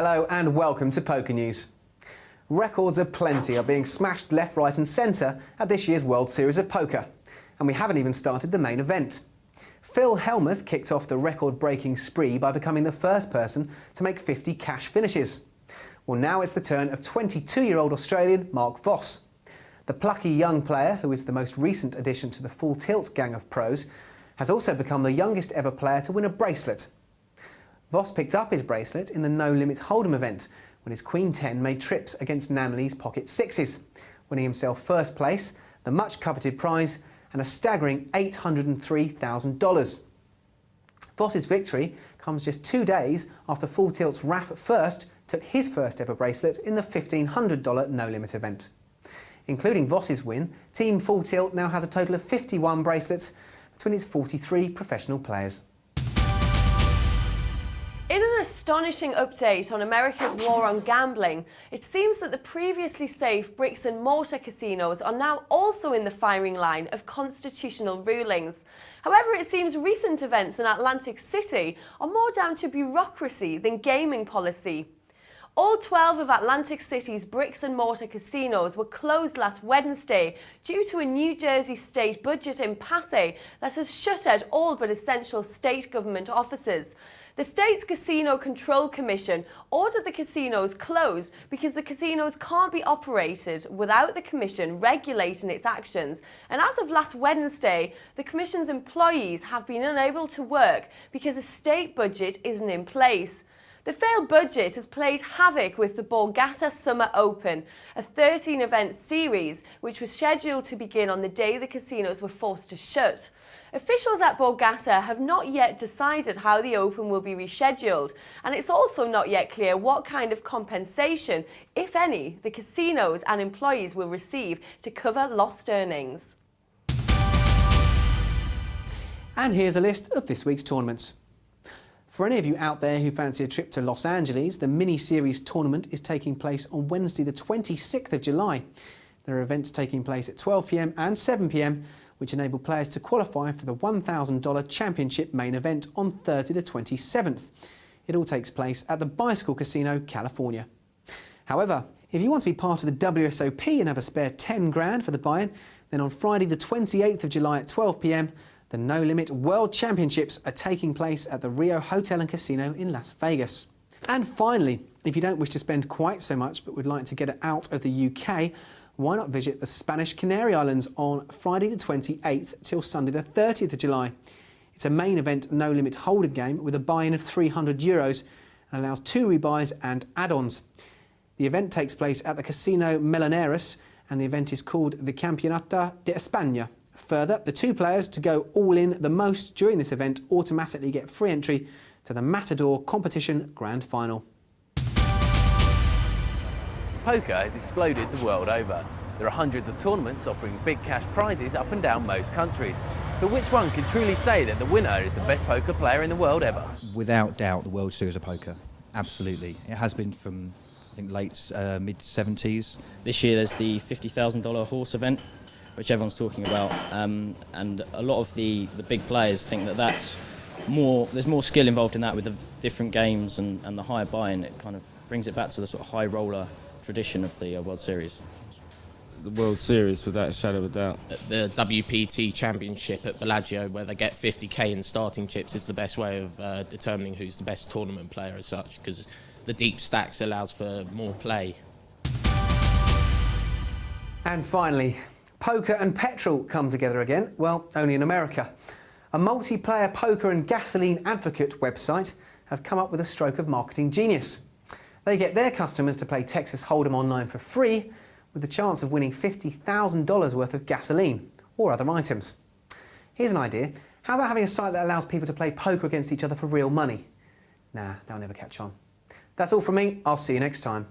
Hello and welcome to Poker News. Records aplenty are being smashed left, right and centre at this year's World Series of Poker. And we haven't even started the main event. Phil Hellmuth kicked off the record-breaking spree by becoming the first person to make 50 cash finishes. Well, now it's the turn of 22-year-old Australian Mark Voss. The plucky young player, who is the most recent addition to the Full Tilt gang of pros, has also become the youngest ever player to win a bracelet. Voss picked up his bracelet in the No Limit Hold'em event when his Queen 10 made trips against Namley's Pocket Sixes, winning himself first place, the much coveted prize and a staggering $803,000. Voss's victory comes just 2 days after Full Tilt's Raf First took his first ever bracelet in the $1,500 No Limit event. Including Voss's win, Team Full Tilt now has a total of 51 bracelets between its 43 professional players. In an astonishing update on America's war on gambling, it seems that the previously safe bricks and mortar casinos are now also in the firing line of constitutional rulings. However, it seems recent events in Atlantic City are more down to bureaucracy than gaming policy. All 12 of Atlantic City's bricks and mortar casinos were closed last Wednesday due to a New Jersey state budget impasse that has shuttered all but essential state government offices. The state's Casino Control Commission ordered the casinos closed because the casinos can't be operated without the commission regulating its actions. And as of last Wednesday, the commission's employees have been unable to work because a state budget isn't in place. The failed budget has played havoc with the Borgata Summer Open, a 13-event series which was scheduled to begin on the day the casinos were forced to shut. Officials at Borgata have not yet decided how the Open will be rescheduled, and it's also not yet clear what kind of compensation, if any, the casinos and employees will receive to cover lost earnings. And here's a list of this week's tournaments. For any of you out there who fancy a trip to Los Angeles, the mini-series tournament is taking place on Wednesday the 26th of July. There are events taking place at 12 p.m. and 7 p.m, which enable players to qualify for the $1,000 championship main event on Thursday the 27th. It all takes place at the Bicycle Casino, California. However, if you want to be part of the WSOP and have a spare 10 grand for the buy-in, then on Friday the 28th of July at 12 p.m, the No Limit World Championships are taking place at the Rio Hotel and Casino in Las Vegas. And finally, if you don't wish to spend quite so much but would like to get out of the UK, why not visit the Spanish Canary Islands on Friday the 28th till Sunday the 30th of July. It's a main event No Limit Hold'em game with a buy-in of €300 and allows 2 rebuys and add-ons. The event takes place at the Casino Melenares and the event is called the Campeonato de España. Further, the 2 players to go all in the most during this event automatically get free entry to the Matador Competition Grand Final. Poker has exploded the world over. There are hundreds of tournaments offering big cash prizes up and down most countries. But which one can truly say that the winner is the best poker player in the world ever? Without doubt, the World Series of Poker. Absolutely. It has been from, I think, mid-70s. This year there's the $50,000 horse event, which everyone's talking about, and a lot of the big players think that there's more skill involved in that with the different games and the higher buy-in. It kind of brings it back to the sort of high roller tradition of the World Series. The World Series, without a shadow of a doubt. The WPT Championship at Bellagio, where they get 50k in starting chips, is the best way of determining who's the best tournament player as such, because the deep stacks allows for more play. And finally, poker and petrol come together again, well, only in America. A multiplayer poker and gasoline advocate website have come up with a stroke of marketing genius. They get their customers to play Texas Hold'em online for free, with the chance of winning $50,000 worth of gasoline or other items. Here's an idea. How about having a site that allows people to play poker against each other for real money? Nah, they'll never catch on. That's all from me. I'll see you next time.